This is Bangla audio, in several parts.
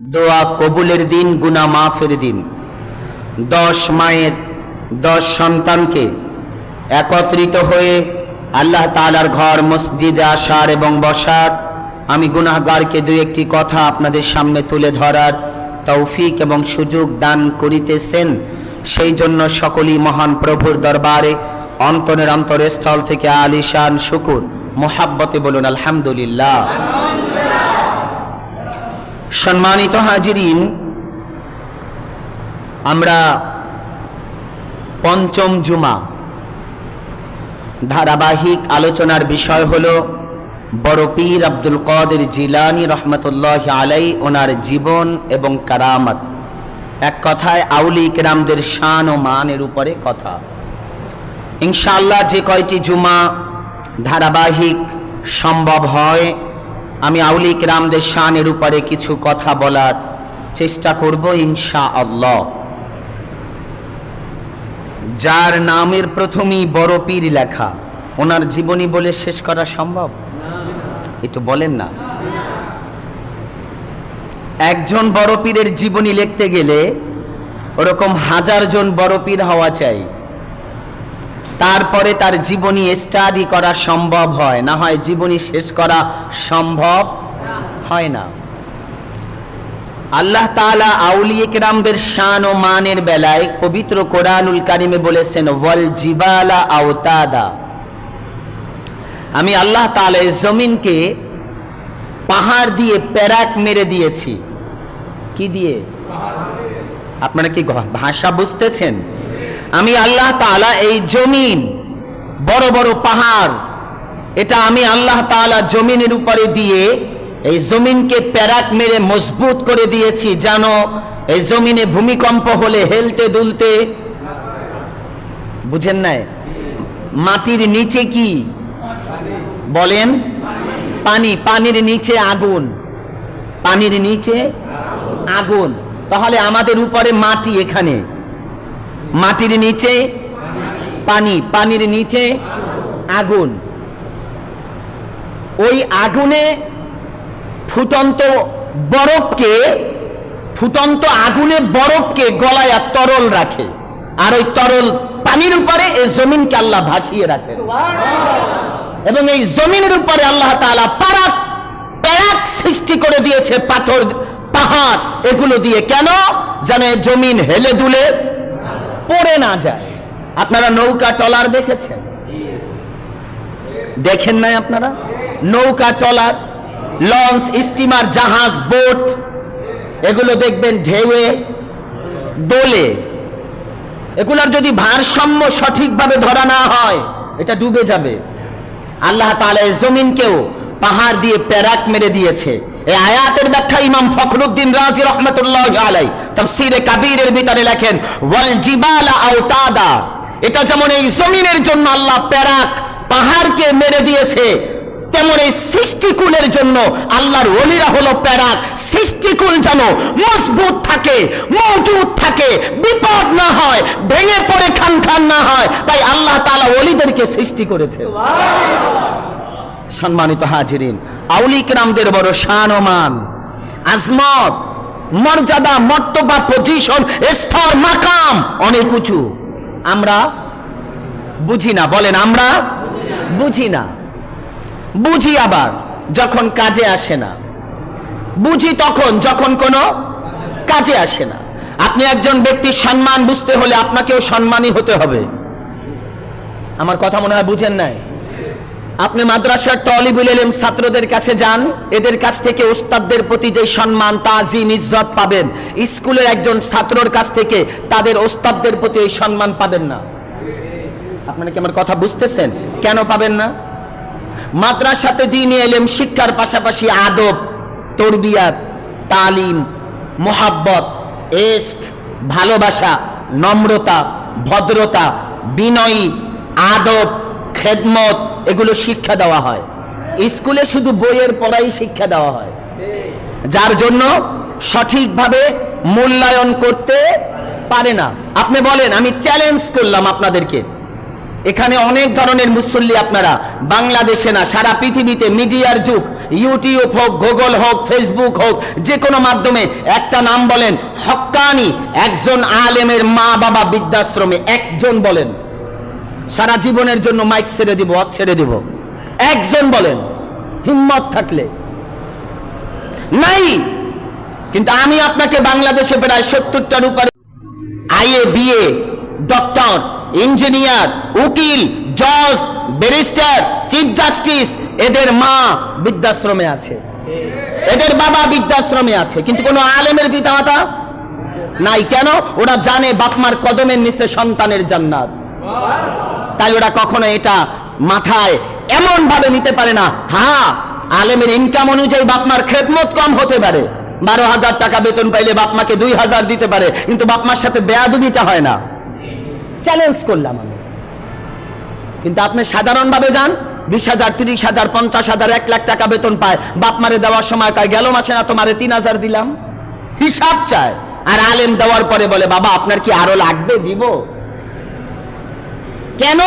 দোয়া কবুলের দিন, গুনাহ মাফের দিন। 10 মায়ের 10 সন্তানকে একত্রিত হয়ে আল্লাহ তাআলার ঘর মসজিদে আসার এবং বসার, আমি গুনাহগারকে দুই একটি কথা আপনাদের সামনে তুলে ধরার তৌফিক এবং সুযোগ দান করিতেছেন। সেই জন্য সকলেই মহান প্রভুর দরবারে অন্তরের অন্তরস্থল থেকে আলিশান শুকুর মুহাব্বতে বলুন আলহামদুলিল্লাহ। সম্মানিত হাজিরিন, আমরা পঞ্চম জুমা ধারাবাহিক আলোচনার বিষয় হলো বড় পীর আব্দুল কাদের জিলানী রহমতুল্লাহ আলাই, ওনার জীবন এবং কারামত। এক কথায় আউলি কিরামদের শান ও মানের উপরে কথা। ইনশাআল্লাহ যে কয়টি জুমা ধারাবাহিক সম্ভব হয়, আমি আউলি কিরামদের শানের উপরে কিছু কথা বলার চেষ্টা করব ইনশাআল্লাহ। যার নামের প্রথমেই বড় পীর লেখা, ওনার জীবনী বলে শেষ করা সম্ভব? একটু বলেন না। একজন বড় পীরের জীবনী লিখতে গেলে ওরকম 1000 জন বড় পীর হওয়া চাই, তারপরে তার জীবনী স্টাডি করা সম্ভব হয়, না হয় জীবনী শেষ করা সম্ভব হয় না। আল্লাহ তাআলা আউলিয়া কিরামদের শান ও মানের বেলায় পবিত্র কোরআনুল কারিমে বলেছেন ওয়াল জিবালা আওতাদা। আমি আল্লাহ তাআলা এই জমিনকে পাহাড় দিয়ে প্যারাক মেরে দিয়েছি। কি দিয়ে? আপনারা কি ভাষা বুঝতেছেন? আমি আল্লাহ তাআলা এই জমিন, বড় বড় পাহাড়, এটা আমি আল্লাহ তাআলা জমিনের উপরে দিয়ে এই জমিনকে প্যারাক মেরে মজবুত করে দিয়েছি, জানো এই জমিনে ভূমিকম্প হলে হেলতে দুলতে, বুঝেন নাই? মাটির নিচে কি বলেন? পানি, পানির নিচে আগুন, পানির নিচে আগুন। তাহলে আমাদের উপরে মাটি, এখানে মাটির নিচে পানি, পানির নিচে আগুন। ওই আগুনে ফুটন্ত বরফকে, ফুটন্ত আগুনে বরফকে গলায় তরল রাখে, আর ওই তরল পানির উপরে এই জমিনকে আল্লাহ ভাসিয়ে রাখে। এবং এই জমিনের উপরে আল্লাহ তাআলা প্যারাক সৃষ্টি করে দিয়েছে, পাথর পাহাড় এগুলো দিয়ে। কেন? যেন জমিন হেলে দুলে পড়ে না যায়। আপনারা নৌকা ট্রলার দেখেছেন? দেখেন নাই আপনারা? নৌকা ট্রলার, লঞ্চ, স্টিমার, জাহাজ, বোট, এগুলো দেখবেন ঢেউয়ে দোলে। এগুলোর যদি ভারসাম্য সঠিকভাবে ধরা না হয়, এটা ডুবে যাবে। আল্লাহ তাআলা এই জমিনকেও পাহাড় দিয়ে প্যারাক মেরে দিয়েছে। এই আয়াতের ব্যাখ্যা ইমাম ফখরুদ্দিন রাজি রহমাতুল্লাহি আলাইহি তাফসীরে কাবীরের ভিতরে লেখেন ওয়াল জিবালা আওতাদা। এটা যেমন এই জমিনের জন্য আল্লাহ প্যারাক পাহাড়কে মেরে দিয়েছে, তেমন এই সৃষ্টিকুলের জন্য আল্লাহর ওলিরা হলো প্যারাক। সৃষ্টিকুল যেন মজবুত থাকে, মজবুত থাকে, বিপদ না হয়, ভেঙে পড়ে খান খান না হয়, তাই আল্লাহ তাআলা ওলিদেরকে সৃষ্টি করেছে। সম্মানিত হাজিরিন, আউলিয়া কিরামদের বড় শান ও মান, আজমত, মর্যাদা, মর্তবা, পজিশন, স্তর, মাকাম অনেক উঁচু। আমরা বুঝি না। বলেন, আমরা বুঝি না। বুঝি আবার যখন কাজে আসে না, বুঝি তখন যখন কোনো কাজে আসে না। আপনি একজন ব্যক্তির সম্মান বুঝতে হলে আপনাকেও সম্মানী হতে হবে। আমার কথা মনে হয় বুঝেন নাই। আপনি মাদ্রাসার তালিবুল ইলম ছাত্রদের কাছে যান, এদের কাছ থেকে উস্তাদদের প্রতি যে সম্মান, তাজিম, ইজ্জত পাবেন, স্কুলের একজন ছাত্রর কাছ থেকে তাদের উস্তাদদের প্রতি এই সম্মান পাবেন না। আপনারা কি আমার কথা বুঝতেছেন? কেন পাবেন না? মাদ্রাসাতে দ্বীনি ইলম শিক্ষার পাশাপাশি আদব, তরবিয়াত, তালিম, মোহাব্বত, ইশক, ভালোবাসা, নম্রতা, ভদ্রতা, বিনয়ী, আদব, খেদমত, এগুলো শিক্ষা দেওয়া হয়। স্কুলে শুধু বইয়ের পড়াই শিক্ষা দেওয়া হয়, যার জন্য সঠিকভাবে মূল্যায়ন করতে পারে না। আপনি বলেন, আমি চ্যালেঞ্জ করলাম আপনাদেরকে, এখানে অনেক ধরনের মুসল্লি আপনারা, বাংলাদেশে না সারা পৃথিবীতে মিডিয়ার যুগ, ইউটিউব হোক, গুগল হোক, ফেসবুক হোক, যে কোনো মাধ্যমে একটা নাম বলেন, হক্কানি একজন আলেমের মা বাবা বৃদ্ধাশ্রমে, একজন বলেন, সারা জীবনের জন্য মাইক ছেড়ে দিব, ছেড়ে দিব, একজন বলেন হিম্মত থাকলে। নাই। কিন্তু আমি আপনাকে বাংলাদেশে প্রায় 70টার উপরে আইএ, বিএ, ডক্টর, ইঞ্জিনিয়ার, উকিল, জজ, ব্যারিস্টার, চিফ জাস্টিস, এদের মা বৃদ্ধাশ্রমে আছে, এদের বাবা বৃদ্ধাশ্রমে আছে, কিন্তু কোনো আলেমের পিতামাতা নাই। কেন? ওরা জানে বাপমার কদমের নিচে সন্তানের জান্নাত, তাই ওরা কখনো এটা মাথায় এমন ভাবে নিতে পারে না। হ্যাঁ, আলেমের ইনকাম অনুযায়ী বাপমার খেদমত কম হতে পারে, 12,000 টাকা বেতন পাইলে বাপমাকে 2,000 দিতে পারে, কিন্তু বাপমার সাথে বেয়াদবিটা হয় না। চ্যালেঞ্জ করলাম আমি। কিন্তু আপনি সাধারণভাবে যান, 20,000, 30,000, 50,000, 1 লাখ টাকা বেতন পায়, বাপমারে দেওয়ার সময় কয় গেল মাসে না তোমারে 3,000 দিলাম, হিসাব চায়। আর আলেম দেওয়ার পরে বলে বাবা আপনার কি আরো লাগবে, দিব। কেন?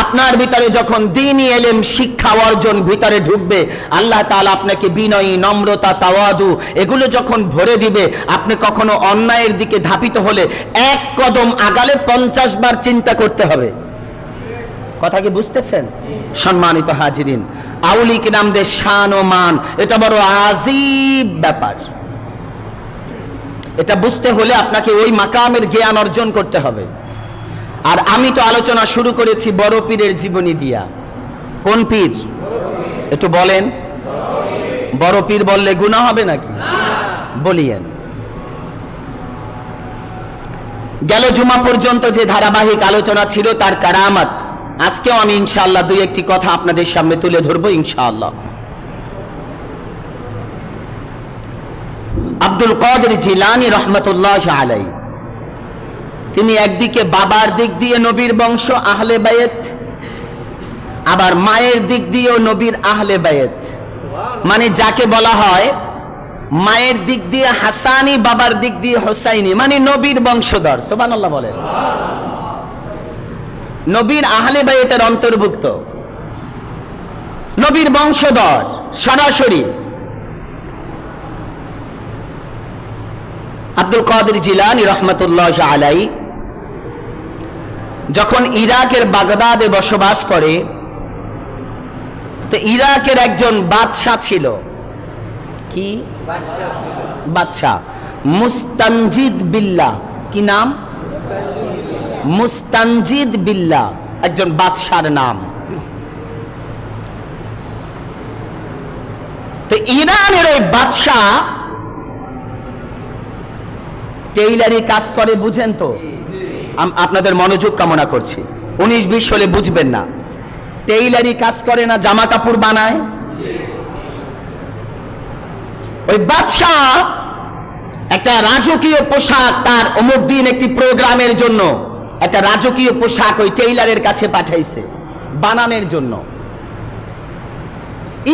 আপনার ভিতরে যখন দ্বীনি ইলম শিক্ষা অর্জন ভিতরে ঢুকবে, আল্লাহ তাআলা আপনাকে বিনয়ী, নম্রতা, তাওয়াদু এগুলো যখন ভরে দিবে, আপনি কখনো অন্যায়ের দিকে ধাপিত হলে এক কদম আগালে 50 বার চিন্তা করতে হবে। কথা কি বুঝতেছেন? সম্মানিত হাজিরিন, আউলি কিরামদের শান ও মান এটা বড় আজীব ব্যাপার। এটা বুঝতে হলে আপনাকে ওই মাকামের জ্ঞান অর্জন করতে হবে। আর আমি তো আলোচনা শুরু করেছি বড় পীরের জীবনী দিয়া। কোন পীর? একটু বলেন। বড় পীর বললে গুনাহ হবে নাকি? বলিয়েন। গেল জুমা পর্যন্ত যে ধারাবাহিক আলোচনা ছিল তার কারামাত, আজকেও আমি ইনশাআল্লাহ 2-1টি কথা আপনাদের সামনে তুলে ধরবো ইনশাআল্লাহ। আব্দুল কাদের জিলানী রহমতুল্লাহ আলাইহি, তিনি একদিকে বাবার দিক দিয়ে নবীর বংশ আহলে বায়েত, আবার মায়ের দিক দিয়েও নবীর আহলে বায়েত, মানে যাকে বলা হয় মায়ের দিক দিয়ে হাসানি, বাবার দিক দিয়ে হোসাইনি, মানে নবীর বংশধর। সুবহানাল্লাহ বলেন। নবীর আহলে বায়েতের অন্তর্ভুক্ত, নবীর বংশধর সরাসরি। আব্দুল কাদের জিলানী রহমতুল্লাহ আলাইহি যখন ইরাকের বাগদাদে বসবাস করে, তো ইরাকের একজন বাদশাহ ছিল। কি বাদশাহ? মুস্তানজিদ বিল্লাহ। কি নাম? মুস্তানজিদ বিল্লাহ, একজন বাদশার নাম। তো ইরানের ওই বাদশাহ টেইলারি কাজ করে, বুঝেন তো? আপনাদের মনোযোগ কামনা করছি, 19-20 হলে বুঝবেন না। টেইলারি কাজ করে না, জামা কাপড় বানায়। ওই বাদশাহ একটা রাজকীয় পোশাক, তার অমুক দিন একটি প্রোগ্রামের জন্য একটা রাজকীয় পোশাক ওই টেইলারের কাছে পাঠাইছে বানানোর জন্য।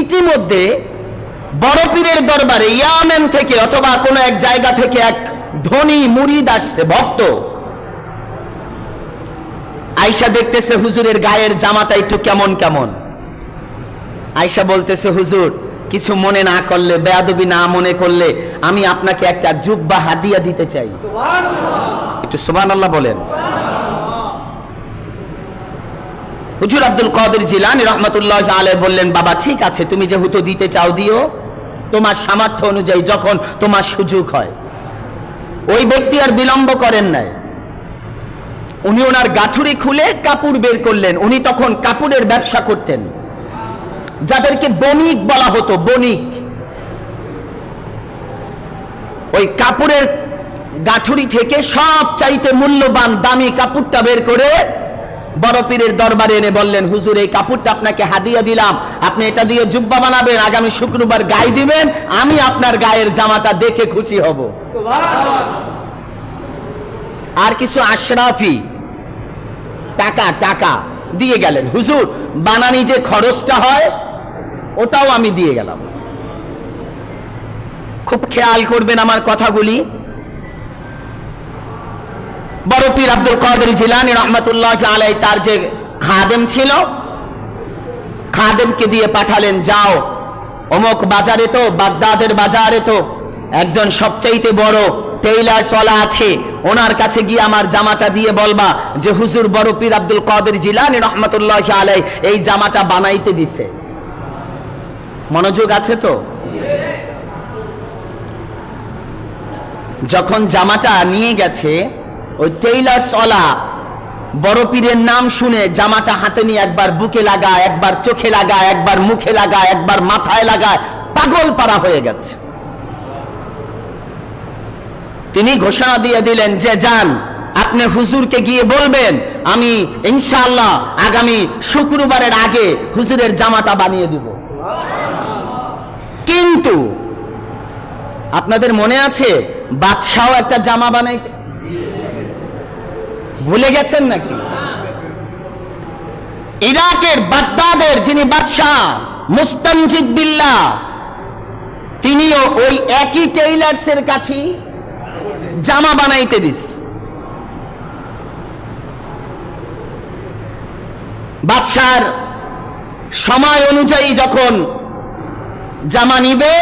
ইতিমধ্যে বড় পীরের দরবারে ইয়ামেন থেকে অথবা কোনো এক জায়গা থেকে এক ধনী মুরিদ আসছে, ভক্ত। আয়েশা দেখতেছে হুজুরের গায়ের জামাটা একটু কেমন কেমন। আয়েশা বলতেছে হুজুর কিছু মনে না করলে, বেয়াদবি না মনে করলে আমি আপনাকে একটা জুব্বা হাদিয়া দিতে চাই। একটু সুবহানাল্লাহ বলেন। হুজুর আব্দুল কাদের জিলানী রাহমাতুল্লাহ আলাইহি বললেন বাবা ঠিক আছে, তুমি যেহেতু দিতে চাও দিও, তোমার সামর্থ্য অনুযায়ী যখন তোমার সুযোগ হয়। ওই ব্যক্তি আর বিলম্ব করেন নাই, উনি ওনার গাঠুরি খুলে কাপড় বের করলেন। উনি তখন কাপড়ের ব্যবসা করতেন, যাদেরকে বণিক বলা হতো, বণিক। ওই কাপড়ের গাঠুরি থেকে সব চাইতে মূল্যবান দামি কাপড়টা বের করে বড় পীরের দরবারে এনে বললেন হুজুর এই কাপড়টা আপনাকে হাদিয়া দিলাম, আপনি এটা দিয়ে জুব্বা বানাবেন, আগামী শুক্রবার গায়ে দিবেন, আমি আপনার গায়ের জামাটা দেখে খুশি হব। আর কিছু আশরাফি টাকা দিয়ে গেলেন, হুজুর বানানি যে খরচটা হয় ওটাও আমি দিয়ে গেলাম। খুব খেয়াল করবেন আমার কথাগুলি। বড় পীর আব্দুল কাদের জিলানী রাহমাতুল্লাহি আলাইহি তার যে খাদেম ছিল, খাদেমকে দিয়ে পাঠালেন, যাও অমুক বাজারে তো, বাগদাদের বাজারে তো একজন সবচাইতে বড় টেইলার্সওয়ালা আছে, ওনার কাছে গিয়ে আমার জামাটা দিয়ে বলবা যে হুজুর বড় পীর আব্দুল কাদের জিলানী রাহমাতুল্লাহি আলাইহি এই জামাটা বানাইতে দিছে। মনোযোগ আছে তো? যখন জামাটা নিয়ে গেছে, ওই টেইলার্সওয়ালা বড় পীরের নাম শুনে জামাটা হাতে নিয়ে একবার বুকে লাগায়, একবার চোখে লাগায়, একবার মুখে লাগায়, একবার মাথায় লাগায়, পাগল পারা হয়ে গেছে। তিনি ঘোষণা দিয়ে দিলেন যে যান, আপনি হুজুরকে গিয়ে বলবেন আমি ইনশাআল্লাহ আগামী শুক্রবারের আগে হুজুরের জামাটা বানিয়ে দিব। কিন্তু আপনাদের মনে আছে বাদশাও একটা জামা বানাইতে ভুলে গেছেন নাকি? ইরাকের বাগদাদের যিনি বাদশাহ মুস্তানজিদ বিল্লাহ, তিনিও ওই একই টেইলার্সের কাছে জামা বানাইতে দিস। বাদশার সময় অনুযায়ী যখন জামা নিবে,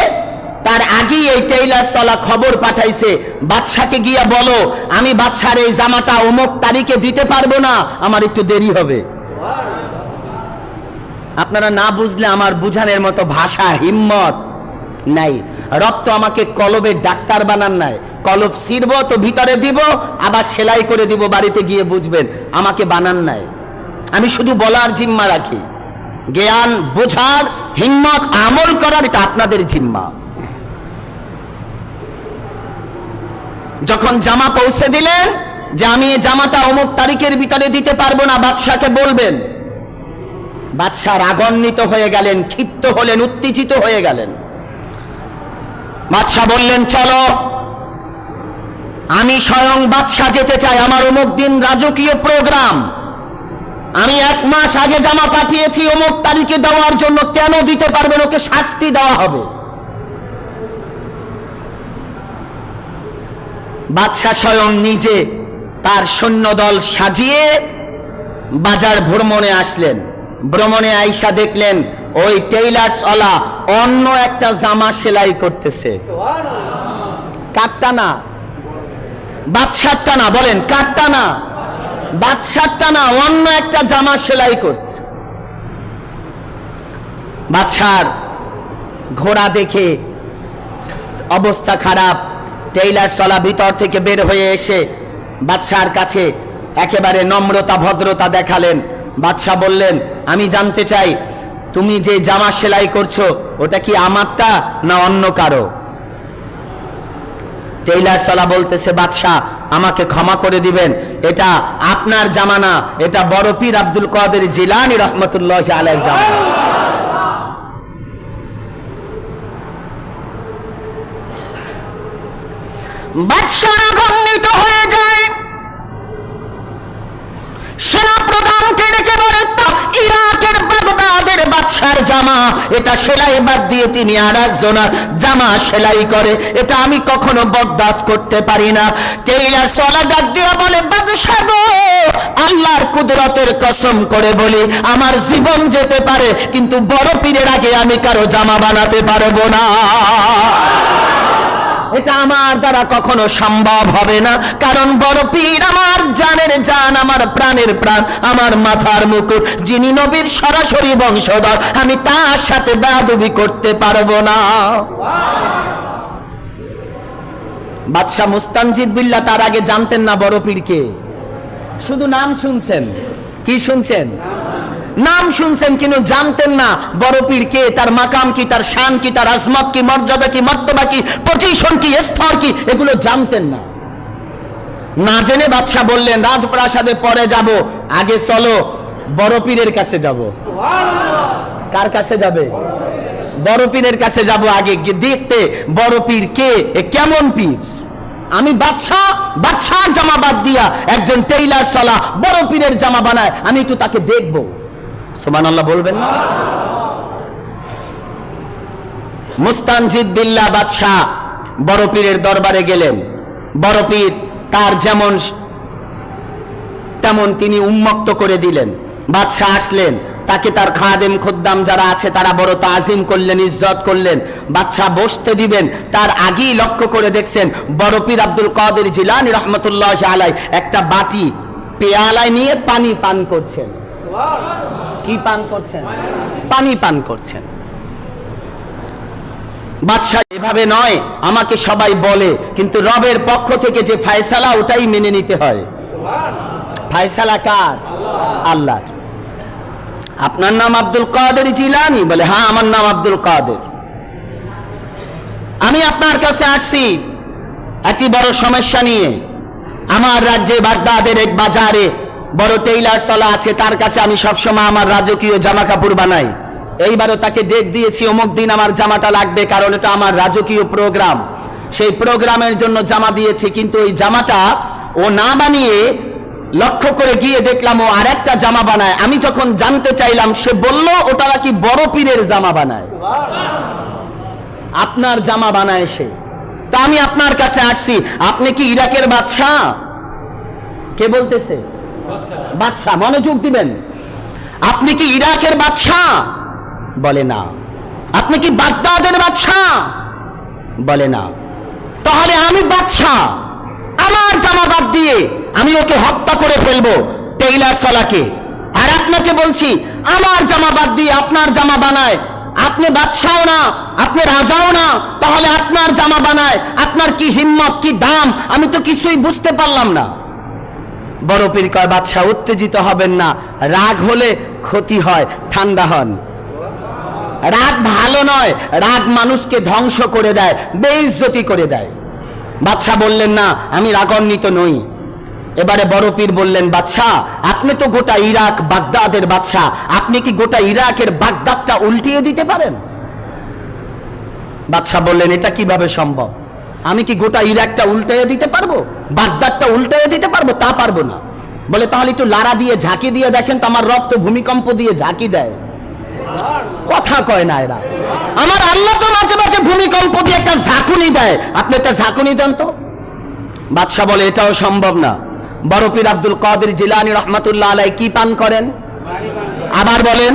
তার আগেই এই টেইলার্সওয়ালা খবর পাঠাইছে, বাদশাকে গিয়া বলো আমি বাদশার এই জামাটা অমুক তারিখে দিতে পারবো না, আমার একটু দেরি হবে। আপনারা না বুঝলে আমার বুঝানোর মতো ভাষা হিম্মত নাই। রক্ত আমাকে কলবের ডাক্তার বানান নাই, কলব ছিড়ব তো ভিতরে দিব, আবার সেলাই করে দিব, বাড়িতে গিয়ে বুঝবেন, আমাকে বানান নাই। আমি শুধু বলার জিম্মা রাখি, জ্ঞান বোঝার হিম্মত আমল করার এটা আপনাদের জিম্মা। যখন জামা পৌঁছে দিলেন যে আমি এই জামাটা অমুক তারিখের ভিতরে দিতে পারবো না, বাদশাকে বলবেন। বাদশা রাগান্বিত হয়ে গেলেন, ক্ষিপ্ত হলেন, উত্তেজিত হয়ে গেলেন। বাদশা বললেন চলো, আমি স্বয়ং বাদশা যেতে চাই, আমার অমুক দিন রাজকীয় প্রোগ্রাম, আমি 1 মাস আগে জামা পাঠিয়েছি অমুক তারিখে দেওয়ার জন্য, কেন দিতে পারবেন? ওকে শাস্তি দেওয়া হবে। বাদশা স্বয়ং নিজে তার সৈন্যদল সাজিয়ে বাজার ভ্রমণে আসলেন। ভ্রমণে আইসা দেখলেন ওই টেইলার্সওয়ালা অন্য একটা জামা সেলাই করতেছে। কাটটা না, বাদশারটা না, বলেন কাটটা না, বাদশারটা না, অন্য একটা জামা সেলাই করছে। বাদশার ঘোড়া দেখে অবস্থা খারাপ। টেইলার্সওয়ালা ভিতর থেকে বের হয়ে এসে বাদশার কাছে একেবারে নম্রতা ভদ্রতা দেখালেন। বাদশা বললেন আমি জানতে চাই তুমি যে জামা সেলাই করছো ওটা কি আমারটা না অন্য কারো? টেইলার্সওয়ালা বলতেছে বাদশা আমাকে ক্ষমা করে দিবেন, এটা আপনার জামা না, এটা বড় পীর আব্দুল কাদের জিলানী রাহমাতুল্লাহি আলাইহির জামা। বাদশা রাগান্বিত হয়ে যায়, সেনা প্রধানকে ডেকে বলে ইরাকের বাগদাদের বাদশার জামা, এটা সেলাই বাদ দিয়ে তিনি আর একজনের জামা সেলাই করে, এটা আমি কখনো বরদাস্ত করতে পারি না। টেইলার্সওয়ালা ডাক দিয়ে বলে বাদশা গো, আল্লাহর কুদরতের কসম করে বলি আমার জীবন যেতে পারে, কিন্তু বড় পীরের আগে আমি কারো জামা বানাতে পারবো না, এটা আমার দ্বারা কখনো সম্ভব হবে না। কারণ বড় পীর আমার জানের জান, আমার প্রাণের প্রাণ, আমার মাথার মুকুট, যিনি নবীর সরাসরি বংশধর, আমি তার সাথে বেয়াদবি করতে পারবো না। বাদশাহ মুস্তানজিদ বিল্লাহ তার আগে জানতেন না বড় পীরকে, শুধু নাম শুনছেন। কি শুনছেন? নাম শুনছেন, কিন্তু জানতেন না বড় পীর কে, তার মাকাম কি, তার শান কি, তার আজমত কি, মর্যাদা কি, মর্তবা কি, পজিশন কি, স্তর কি, এগুলো জানতেন না। না জেনে বাদশা বললেন রাজপ্রাসাদে পরে যাব, আগে চলো বড় পীরের কাছে যাব। কার কাছে যাবে? বড় পীরের কাছে যাব, আগে দেখতে বড় পীর কে, কেমন পীর। আমি বাদশার জামা বাদ দিয়া একজন টেইলার্সওয়ালা বড় পীরের জামা বানায়, আমি একটু তাকে দেখবো। সুবহানাল্লাহ বলবেন না? মুস্তানজিদ বিল্লাহ বাদশাহ বড় পীরের দরবারে গেলেন। বড় পীর তার যেমন তেমন তিনি উন্মুক্ত করে দিলেন। বাদশাহ আসলেন, তাকে তার খাদেম খোদ্দাম যারা আছে তারা বড় তাজিম করলেন, ইজ্জত করলেন। বাদশাহ বসতে দিবেন তার আগেই লক্ষ্য করে দেখছেন বড় পীর আব্দুল কাদের জিলানী রহমতুল্লাহ আলাই একটা বাটি পেয়ালায় নিয়ে পানি পান করছেন। কি পান করছেন? পানি পান করছেন। বাদশাহ এভাবে নয়, আমাকে সবাই বলে, কিন্তু রবের পক্ষ থেকে যে ফয়সালা ওটাই মেনে নিতে হয়। ফয়সালা কার? আল্লাহর। আপনার নাম আব্দুল কাদের জিলানী? বলে হ্যাঁ আমার নাম আব্দুল কাদের। আমি আপনার কাছে আসছি একটি বড় সমস্যা নিয়ে। আমার রাজ্যে বাগদাদের এক বাজারে বড় টেইলার চলা আছে, তার কাছে আমি সবসময় আমার রাজকীয় জামা কাপড় বানাই। এইবারও তাকে ডেট দিয়েছি, অমুক দিন আমার জামাটা লাগবে, কারণ এটা আমার রাজকীয় প্রোগ্রাম। সেই প্রোগ্রামের জন্য জামা দিয়েছি, কিন্তু ওই জামাটা ও না বানিয়ে লক্ষ্য করে গিয়ে দেখলাম ও আরেকটা জামা বানায়। আমি যখন জানতে চাইলাম সে বলল ওটা নাকি বড় পীরের জামা বানায়। আপনার জামা বানায় সে। তা আমি আপনার কাছে আসছি, আপনি কি ইরাকের বাদশাহ? কে বলতেছে? বাদশাহ। মনোযোগ দিবেন। আপনি কি ইরাকের বাদশাহ? বলে না। আপনি কি বাগদাদের বাদশাহ? বলে না। তাহলে আমি বাদশাহ, আমার জামা বাদ দিয়ে আমি ওকে হত্যা করে ফেলবো, টেইলার সলাকে। আর আপনাকে বলছি আমার জামা বাদ দিয়ে আপনার জামা বানায়। আপনি বাদশাও না, আপনি রাজাও না, তাহলে আপনার জামা বানায়। আপনার কি হিম্মত, কি দাম, আমি তো কিছুই বুঝতে পারলাম না। বড় পীর কয় বাদশাহ উত্তেজিত হবেন না, রাগ হলে ক্ষতি হয়, ঠান্ডা হন। রাগ ভালো নয়, রাগ মানুষকে ধ্বংস করে দেয়, বেইজ্জতি করে দেয়। বাদশাহ বললেন না আমি রাগান্বিত নই। এবারে বড় পীর বললেন বাদশাহ আপনি তো গোটা ইরাক বাগদাদের বাদশাহ, আপনি কি গোটা ইরাকের বাগদাদটা উল্টিয়ে দিতে পারেন? বাদশাহ বললেন এটা কিভাবে সম্ভব? আমি কি গোটা ইরাকটা উল্টিয়ে দিতে পারবো? বাগদাদটা উল্টিয়ে দিতে পারবো? তা পারবো না। বলে তাহলে একটু লাড়া দিয়ে ঝাঁকি দিয়ে দেখেন তো। আমার রব তো ভূমিকম্প দিয়ে ঝাঁকি দেয়। কথা কয় না এরা। আমার আল্লাহ তো মাঝে মাঝে ভূমিকম্প দিয়ে একটা ঝাঁকুনি দেয়, আপনি একটা ঝাঁকুনি দেন তো। বাদশাহ বলে এটাও সম্ভব না। বড় পীর আব্দুল কাদের জিলানী রহমাতুল্লাহ আলাইহি কি পান করেন? আবার বলেন,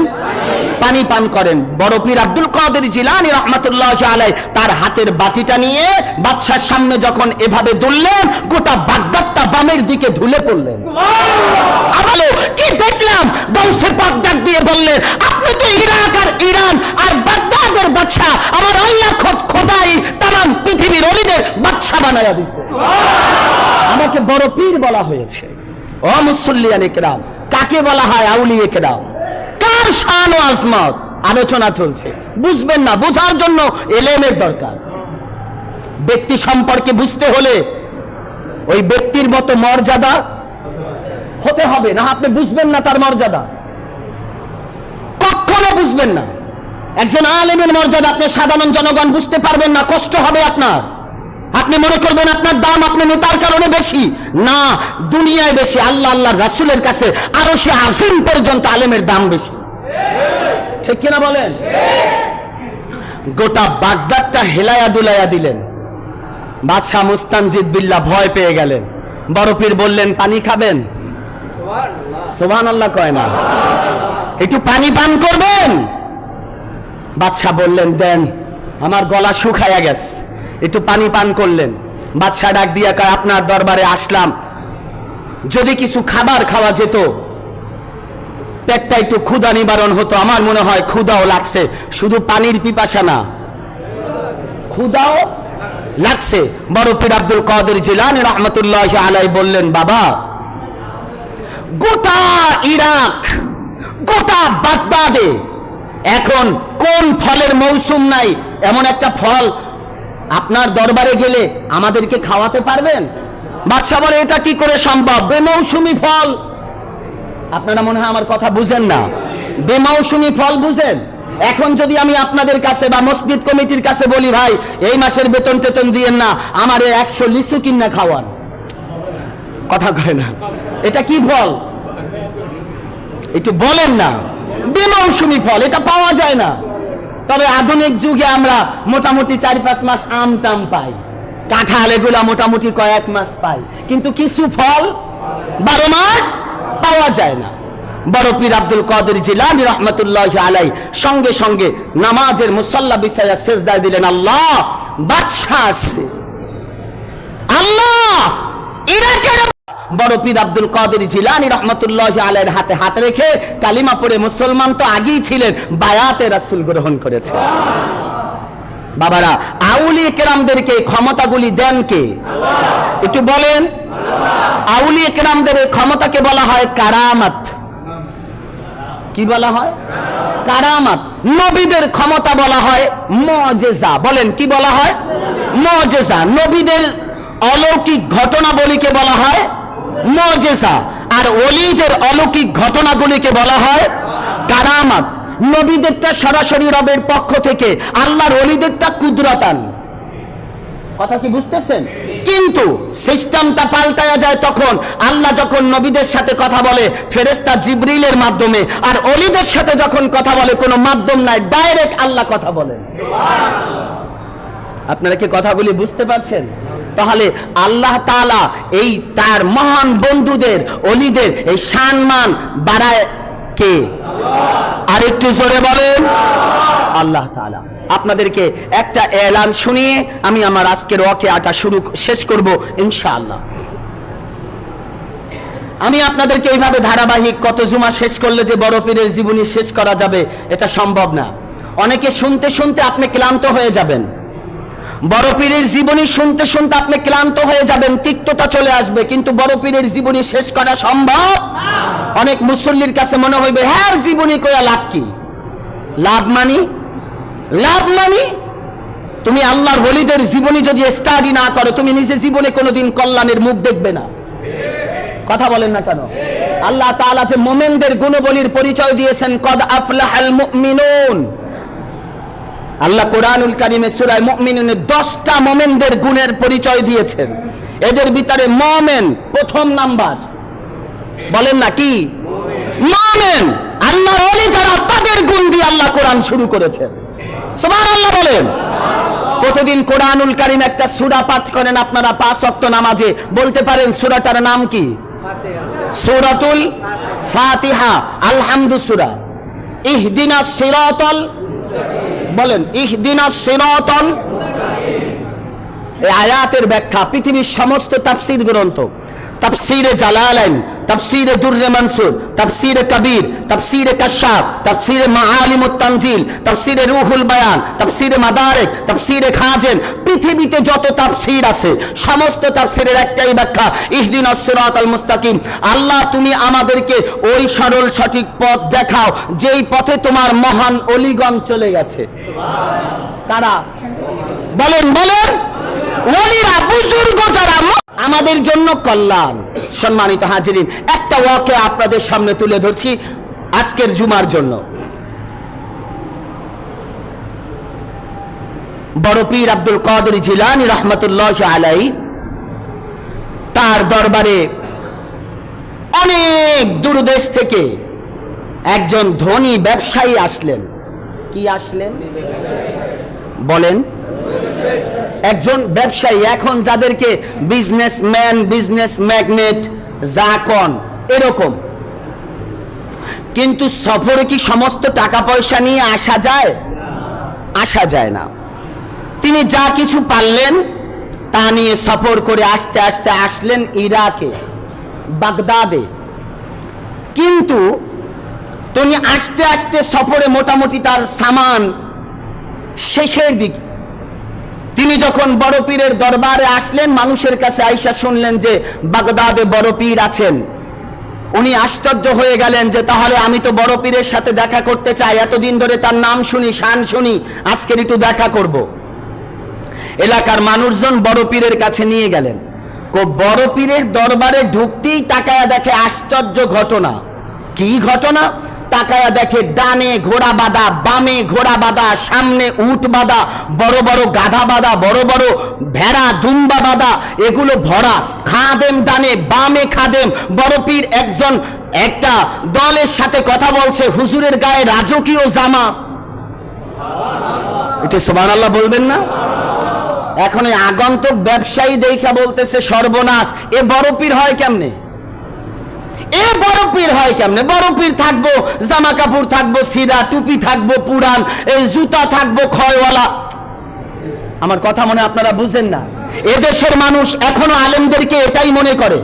পানি পান করেন। বড় পীর আব্দুল কাদের জিলানী রাহমাতুল্লাহ আলাইহি তার হাতের বাটিটা নিয়ে বাদশার সামনে যখন এভাবে দুললেন, গোটা বাগদাদটা বামের দিকে ধুলে পড়লেন। আবার কি দেখলাম? গাউসে পাক ডাক দিয়ে বললেন আপনি তো ইরাক আর ইরান আর বাগদাদের বাদশা, আমার আল্লাহ খোদাই তামাম পৃথিবীর ওলিদের বাদশা বানায়া দিয়েছে। আমাকে বড় পীর বলা হয়েছে। ও মুসল্লিয়ানে কেরাম, কাকে বলা হয়? আউলিয়ে কেরাম। কার শান ও আজমত আলোচনা চলছে, বুঝবেন না। বোঝার জন্য এলেমের দরকার। ব্যক্তি সম্পর্কে বুঝতে হলে ওই ব্যক্তির মতো মর্যাদা হতে হবে, না আপনি বুঝবেন না তার মর্যাদা, কখনো বুঝবেন না। একজন আলেমের মর্যাদা আপনি সাধারণ জনগণ বুঝতে পারবেন না, কষ্ট হবে আপনার। আপনি মনে করবেন আপনার দাম আপনি নেতার কারণে বেশি, না, দুনিয়ায় বেশি। আল্লাহ আল্লাহ রাসূলের কাছে আরো সে আজিম পর্যন্ত আলেমের দাম বেশি। ঠিক কিনা বলেন? গোটা বাগদাদটা হেলায়া দুলাইয়া দিলেন। বাদশাহ মুস্তানজিদ বিল্লাহ ভয় পেয়ে গেলেন। বড় পীর বললেন পানি খাবেন? সুবহানাল্লাহ কয় না, একটু পানি পান করবেন? বাদশাহ বললেন দেন, আমার গলা শুকায়া গেছে, একটু পানি পান করলেন। বাদশাহ ডাক দিয়া কয় আপনার দরবারে আসলাম, যদি কিছু খাবার খাওয়া যেত, পেটটা একটু ক্ষুধা নিবারণ হতো। আমার মনে হয় ক্ষুধাও লাগছে, শুধু পানির পিপাসা না, ক্ষুধাও লাগছে। বড় পীর আব্দুল কাদের জিলানী রাহমাতুল্লাহ আলাইহি বললেন বাবা, গোটা ইরাক গোটা বাগদাদে এখন কোন ফলের মৌসুম নাই, এমন একটা ফল আপনার দরবারে গেলে আমাদেরকে খাওয়াতে পারবেন? বাদশাহ বলে এটা কি করে সম্ভব? বেমৌসুমি ফল। আপনারা মনে হয় আমার কথা বুঝেন না। বেমৌসুমি ফল বুঝেন? এখন যদি আমি আপনাদের কাছে বা মসজিদ কমিটির কাছে বলি ভাই এই মাসের বেতন টেতন দিয়েন না, আমারে 100 লিচু কিনা খাওয়ান, কথা কয় না। এটা কি ফল একটু বলেন না? বেমৌসুমি ফল, এটা পাওয়া যায় না। তবে আধুনিক যুগে আমরা মোটামুটি 4-5 মাস আম টাম পাই, কাঁঠাল এগুলা মোটামুটি কয়েক মাস পাই, কিন্তু কিছু ফল 12 মাস পাওয়া যায় না। বড় পীর আব্দুল কাদের জিলানী রাহমাতুল্লাহি আলাইহি সঙ্গে সঙ্গে নামাজের মুসাল্লা বিছায়া সিজদায় দিলেন, আল্লাহ বাদশা আসছে, আল্লাহ ইরাকের। বড় পীর আব্দুল কাদের জিলানী রাহমাতুল্লাহি আলাইহির হাতে হাত রেখে কালিমা পড়ে মুসলমান তো আগেই ছিলেন, বায়াতে রাসূল গ্রহণ করেছে। বাবারা, আউলিয়া কেরামদেরকে ক্ষমতাগুলি দেন কে? একটু বলেন। আউলিয়া কেরামদের ক্ষমতাকে বলা হয় কারামাত। কি বলা হয়? কারামাত। নবীদের ক্ষমতা বলা হয় মুজিজা। বলেন, কি বলা হয়? মুজিজা। নবীদের অলৌকিক ঘটনাবলীকে বলা হয় মুজিজা, আর ওলিদের অলৌকিক ঘটনাগুলিকে বলা হয় কারামাত। নবীদেরটা সরাসরি রবের পক্ষ থেকে, আল্লাহর ওলিদেরটা কুদরতান। কথা কি বুঝতেছেন? কিন্তু সিস্টেমটা পাল্টায়া যায় তখন আল্লাহ যখন নবীদের সাথে কথা বলে ফেরেশতা জিবরিলের মাধ্যমে, আর ওলিদের সাথে যখন কথা বলে কোনো মাধ্যম নাই, ডাইরেক্ট আল্লাহ কথা বলেন। আপনারা কি কথাগুলি বুঝতে পারছেন? তাহলে আল্লাহ তাআলা এই তার মহান বন্ধুদের ওলিদের এই সম্মান বাড়ায় কে? আর একটু জোরে বলেন, আল্লাহ তাআলা। আপনাদেরকে একটা এলান শুনিয়ে আমি আমার আজকের ওয়াকিয়াটা শেষ করব ইনশাআল্লাহ। আমি আপনাদেরকে এইভাবে ধারাবাহিক কত জুমা শেষ করলে যে বড় পীরের জীবনী শেষ করা যাবে এটা সম্ভব না। অনেকে শুনতে শুনতে আপনি ক্লান্ত হয়ে যাবেন, বড় পীরের জীবনী শুনতে শুনতে আপনি ক্লান্ত হয়ে যাবেন, তিক্ততা চলে আসবে, কিন্তু বড় পীরের জীবনী শেষ করা সম্ভব। অনেক মুসল্লির কাছে মনে হইবে, হ্যাঁ জীবনী কইয়া লাভ কি? লাভ মানি তুমি আল্লাহর ওলিদের জীবনী যদি স্টাডি না করো, তুমি নিজে জীবনে কোনোদিন কল্যাণের মুখ দেখবে না। কথা বলেন না কেন? আল্লাহ তাআলা যে মুমিনদের গুণবলীর পরিচয় দিয়েছেন, কদ আফলাহাল মুমিনুন। আল্লাহ কোরআনুল কারীমে সূরা মুমিনুনে 10টা মুমিনদের গুণের পরিচয় দিয়েছেন। এদের ভিতরে মুমিন প্রথম নাম্বার। বলেন না কি? মুমিন। আল্লাহর ওলি যারা, তাদের গুণ দিয়ে আল্লাহ কোরআন শুরু করেছেন। সুবহানাল্লাহ বলেন। প্রতিদিন কোরআনুল কারীম একটা সূরা পাঠ করেন আপনারা 5 ওয়াক্ত নামাজে, বলতে পারেন সূরাটার নাম কি? সূরাতুল ফাতিহা। আলহামদু সূরা। ইহদিনাস সিরাতাল, বলেন ইহদিনাস সিরাতাল। এই আয়াতের ব্যাখ্যা পৃথিবীর সমস্ত তাফসীর গ্রন্থ, তাফসীরে জালালাইন, তাফসীরে দুররে মানসুর, তাফসীরে কবির, তাফসীরে কাশাফ, তাফসীরে মাআলিমুত তানজিল, তাফসীরে রুহুল বায়ান, তাফসীরে মাদারিক, তাফসীরে খাজেন, পৃথিবীতে যত তাফসীর আছে সমস্ত তাফসীরের একটাই ব্যাখ্যা, ইহদিনাস সিরাতাল মুস্তাকিম। আল্লাহ তুমি আমাদেরকে ওই সরল সঠিক পথ দেখাও যেই পথে তোমার মহান ওলিগণ চলে গেছে। কারা? বলেন বলেন। ওলিরা, বুজুর্গ যারা, আমাদের জন্য কল্যাণ। সম্মানিত হাজিরিন, একটা ওয়াকিয়া আপনাদের সামনে তুলে ধরছি আজকের জুমার জন্য। বড় পীর আব্দুল কাদের জিলানী রাহমাতুল্লাহি আলাইহি, তার দরবারে অনেক দূর দেশ থেকে একজন ধনী ব্যবসায়ী আসলেন। কি আসলেন? বলেন। একজন ব্যবসায়ী, এখন যাদেরকে বিজনেসম্যান, বিজনেস ম্যাগনেট, জাকন এরকম। কিন্তু সফরে কি সমস্ত টাকা পয়সা নিয়ে আসা যায়? আসা যায় না। তিনি যা কিছু পারলেন তা নিয়ে সফর করে আস্তে আস্তে আসলেন ইরাকে, বাগদাদে। কিন্তু তিনি আস্তে আস্তে সফরে মোটামুটি তার সামান শেষের দিকে। তিনি যখন বড় পীরের দরবারে আসলেন, মানুষের কাছে আইসা শুনলেন যে বাগদাদে বড় পীর আছেন। উনি আশ্চর্য হয়ে গেলেন যে তাহলে আমি তো বড় পীরের সাথে দেখা করতে চাই, এতদিন ধরে তার নাম শুনি, শান শুনি, আজকের একটু দেখা করব। এলাকার মানুষজন বড় পীরের কাছে নিয়ে গেলেন। বড় পীরের দরবারে ঢুকতেই তাকায়া দেখে আশ্চর্য ঘটনা। কি ঘটনা? তাকায়া দেখে ডানে ঘোড়া বাঁধা, বামে ঘোড়া বাঁধা, সামনে উট বাঁধা, বড় বড় গাধা বাঁধা, বড় বড় ভেড়া দুম্বা বাঁধা, এগুলো ভরা। খাদেম ডানে, বামে খাদেম। বড় পীর একজন একটা দলের সাথে কথা বলছে, হুজুরের গায়ে রাজকীয় জামা। এটা সুবহানাল্লাহ বলবেন না? এখন এই আগন্তুক ব্যবসায়ী দেখা বলতেছে সর্বনাশ, এ বড় পীর হয় কেমনে? এ বড় পীর হয় কেমনে? বড় পীর থাকবো, জামা কাপড় থাকবো সিরা, টুপি থাকবো পুরান, এই জুতা থাকবো ক্ষয়ওয়ালা। আমার কথা মনে আপনারা বুঝেন না? এদেশের মানুষ এখনো আলেমদেরকে এটাই মনে করে,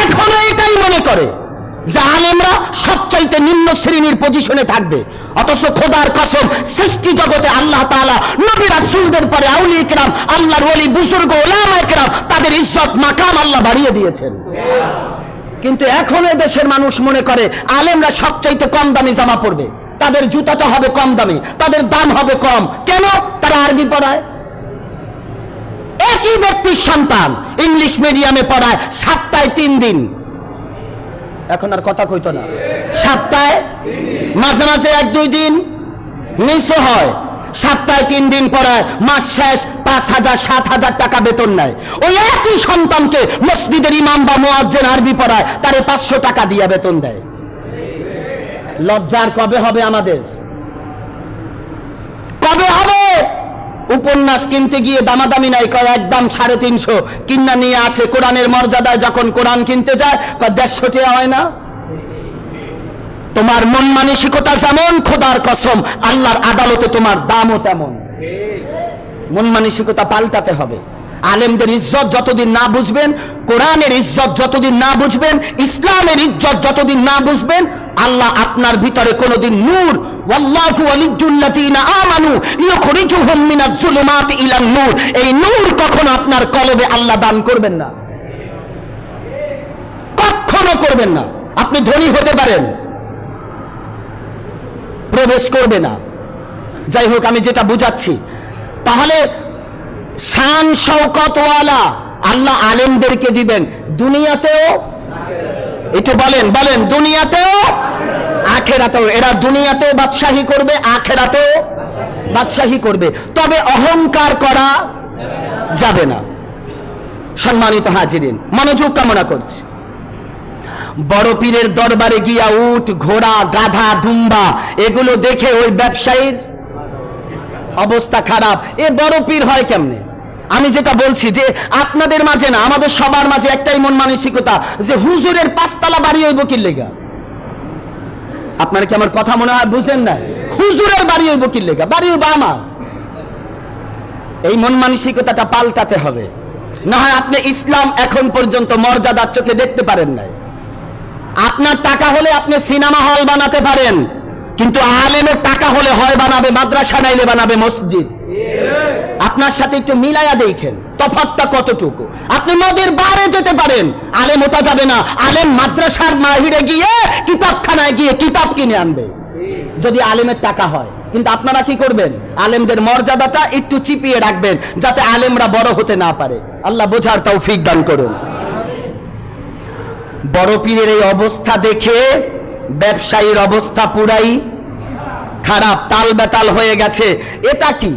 এখনো এটাই মনে করে যে আলেমরা সবচাইতে নিম্ন শ্রেণীর পজিশনে থাকবে। অথচ খোদার কসম, সৃষ্টি জগতে আল্লাহ তাআলা নবী রাসূলদের পরে আউলিয়া কিরাম, আল্লাহর ওলি বুজুর্গ উলামায়ে কিরাম, তাদের ইজ্জত মাকাম আল্লাহ বাড়িয়ে দিয়েছেন। কিন্তু এখন দেশের মানুষ মনে করে আলেমরা সবচাইতে কম দামি জামা পরবে, তাদের জুতাটা হবে কম দামি, তাদের দাম হবে কম। কেন? তারা আরবি পড়ায়। একই ব্যক্তির সন্তান ইংলিশ মিডিয়ামে পড়ায়, সপ্তাহে 3 দিন। এখন আর কথা কইতো না, সপ্তাহে মাঝে মাঝে 1-2 দিন মিসও হয়, সপ্তাহে 3 দিন পড়ায়, মাস শেষ 5,000-7,000 টাকা বেতন নেয়। ওই একই সন্তানকে মসজিদের ইমাম বা মুয়াজ্জিন আরবি পড়ায়, তারে 500 টাকা দিয়ে বেতন দেয়। লজ্জার কবে হবে আমাদের? কবে হবে? উপন্যাস কিনতে গিয়ে দামাদামি নাই, কয় একদম 350, কিনা নিয়ে আসে। কোরআনের মর্যাদায় যখন কোরআন কিনতে যায়, কয় 150 টাকা হয় না? তোমার মন মানসিকতা যেমন, খোদার কসম আল্লাহর আদালতে তোমার দামও তেমন। মন মানসিকতা পাল্টাতে হবে। আলেমদের ইজ্জত যতদিন না বুঝবেন, কোরআনের ইজ্জত যতদিন না বুঝবেন, ইসলামের ইজ্জত যতদিন না বুঝবেন, আল্লাহ আপনার ভিতরে কোনদিন নূর, ওয়াল্লাহু ওয়ালিয়্যুল্লাযীনা আমানু ইউখরিজুহুম মিনাজ যুলুমাতি ইলান নূর, এই নূর কখনো আপনার কলবে আল্লাহ দান করবেন না, কখনো করবেন না। আপনি ধনী হতে পারেন, প্রবেশ করবে না। যাই হোক, আমি যেটা বুঝাচ্ছি, তাহলে শান শওকতওয়ালা আল্লাহ আলেমদেরকে দিবেন দুনিয়াতেও। একটু বলেন বলেন, দুনিয়াতেও আখেরাতেও। এরা দুনিয়াতেও বাদশাহী করবে, আখেরাতেও বাদশাহী করবে। তবে অহংকার করা যাবে না। সম্মানিত হাজিরিন, মনোযোগ কামনা করছি। বড় পীরের দরবারে গিয়া উট, ঘোড়া, গাধা, দুম্বা এগুলো দেখে ওই ব্যবসায়ীর অবস্থা খারাপ। এ বড় পীর হয় কেমনে? আমি যেটা বলছি যে আপনাদের মাঝে না, আমাদের সবার মাঝে একটাই মন মানসিকতা যে হুজুরের 5 তলা বাড়ি হইব কি লেগা। আপনারা কি আমার কথা মনে হয় বুঝেন না? হুজুরের বাড়ি হইব কি লেগা, বাড়ি হইব আমার। এই মন মানসিকতাটা পাল্টাতে হবে, না হয় আপনি ইসলাম এখন পর্যন্ত মর্যাদার চোখে দেখতে পারেন নাই। আপনার টাকা হলে আপনি সিনেমা হল বানাতে পারেন, কিন্তু আলেমের টাকা হলে হয় বানাবে মাদ্রাসা, নাইলে বানাবে মসজিদ। আপনার সাথে একটু মিলাইয়া দেখেন তফাৎটা কতটুকু। আপনি মদের বারে যেতে পারেন, আলেম ওটা যাবে না। আলেম মাদ্রাসার মাহিরে গিয়ে কিতাবখানায় গিয়ে কিতাব কিনে আনবে যদি আলেমের টাকা হয়। কিন্তু আপনারা কি করবেন? আলেমদের মর্যাদাটা একটু চিপিয়ে রাখবেন যাতে আলেমরা বড় হতে না পারে। আল্লাহ বোঝার তৌফিক দান করুন। বড় পীরের এই অবস্থা দেখে ব্যবসায়ীর অবস্থা পুরাই খারাপ, তাল বেতাল হয়ে গেছে। এটা কি?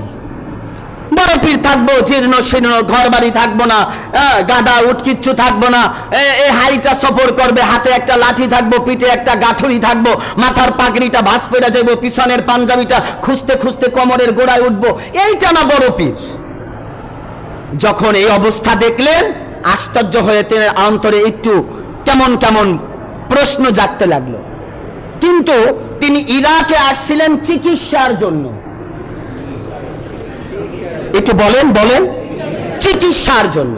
বড় পীর থাকবো জীর্ণ শীর্ণ, ঘর বাড়ি থাকবো না, গাদা উট কিচ্ছু থাকবো না, এই হাইটা সফর করবে, হাতে একটা লাঠি থাকবো, পিঠে একটা গাঠুরি থাকবো, মাথার পাগড়িটা ভাঁজ পড়ে যাবো, পিছনের পাঞ্জাবিটা খুঁজতে খুঁজতে কোমরের গোড়ায় উঠবো। এইটা না বড় পীর। যখন এই অবস্থা দেখলেন, আশ্চর্য হয়ে তিনি অন্তরে একটু কেমন কেমন প্রশ্ন জাগতে লাগলো। কিন্তু তিনি ইরাকে আসছিলেন চিকিৎসার জন্য। একটু বলেন বলেন, চিকিৎসার জন্য।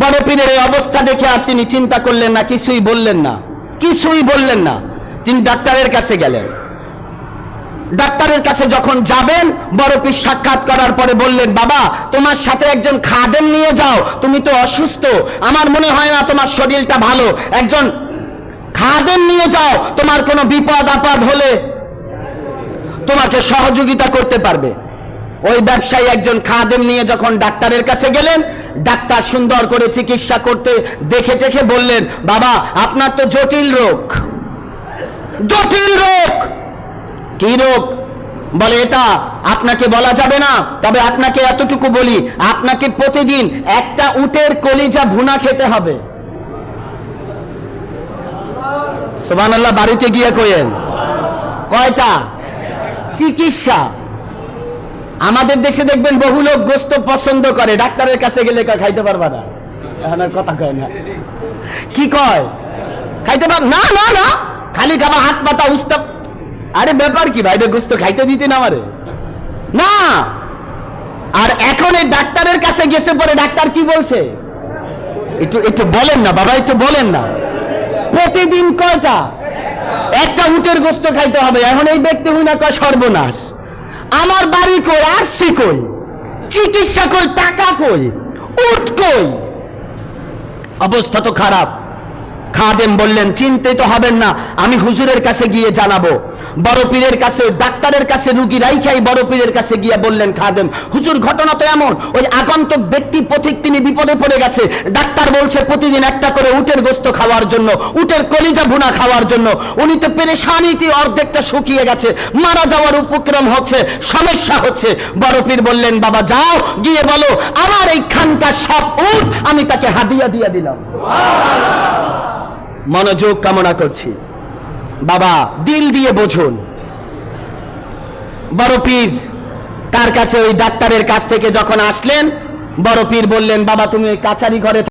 বড় পীরের এই অবস্থা দেখে আর তিনি চিন্তা করলেন না, কিছুই বললেন না, কিছুই বললেন না। তিনি ডাক্তারের কাছে গেলেন। ডাক্তারের কাছে যখন যাবেন, বড় পীর সাক্ষাৎ করার পরে বললেন, বাবা তোমার সাথে একজন খাদেম নিয়ে যাও, তুমি তো অসুস্থ, আমার মনে হয় না তোমার শরীরটা ভালো, একজন খাদেম নিয়ে যাও, তোমার কোনো বিপদ আপদ হলে তোমাকে সহযোগিতা করতে পারবে। ওই ব্যবসায়ী একজন খাদেম নিয়ে যখন ডাক্তারের কাছে গেলেন, ডাক্তার সুন্দর করে চিকিৎসা করতে দেখে টেখে বললেন, বাবা আপনার তো জটিল রোগ। জটিল রোগ? কি রোগ? বলে এটা আপনাকে বলা যাবে না, তবে আপনাকে এতটুকু বলি, আপনাকে প্রতিদিন একটা উটের কলিজা ভুনা খেতে হবে। সুবহানাল্লাহ, বাড়িতে গিয়ে কইেন। কয়টা? চিকিৎসা। আমাদের দেশে দেখবেন বহু লোক গোস্ত পছন্দ করে, ডাক্তারের কাছে গেলে খাইতে পারবা না, এখন আর কথা কয় না। কি কয়? খাইতে পার না, না না, খালি খাবা হাত পাতা উস্তাব। আরে ব্যাপার কি ভাই, গোস্ত খাইতে দিতে না আমারে না। আর এখন এই ডাক্তারের কাছে গেছে, পরে ডাক্তার কি বলছে একটু একটু বলেন না বাবা, একটু বলেন না। প্রতিদিন কয়টা? একটা উটের গোস্ত খাইতে হবে। এখন এই ব্যক্তি হই না কয় সর্বনাশ, আমার বাড়ি কই, আসছি কই, চিকিৎসা কই, টাকা কই, উট কই, অবস্থা তো খারাপ। খাদেম বললেন চিন্তিত হবেন না, আমি হুজুরের কাছে গিয়ে জানাবো। বড় পীরের কাছে, ডাক্তারের কাছে রুগী রাইখাই বড় পীরের কাছে গিয়ে বললেন খাদেম, হুজুর ঘটনা তো এমন, ওই আগন্তুক ব্যক্তি পথিক তিনি বিপদে পড়ে গেছে। ডাক্তার বলছে প্রতিদিন একটা করে উটের গোস্ত খাওয়ার জন্য, উটের কলিজা ভুনা খাওয়ার জন্য। উনি তো পেরেশানিতে অর্ধেকটা শুকিয়ে গেছে, মারা যাওয়ার উপক্রম হচ্ছে, সমস্যা হচ্ছে। বড় পীর বললেন বাবা যাও, গিয়ে বলো আমার এই খানটা সব উট আমি তাকে হাদিয়া দিয়ে দিলাম। মনোযোগ কামনা করছি বাবা, দিল দিয়ে বোঝুন। বড় পীর তার কাছে ওই ডাক্তারের কাছ থেকে যখন আসলেন, বড় পীর বললেন বাবা তুমি ওই কাছারি ঘরে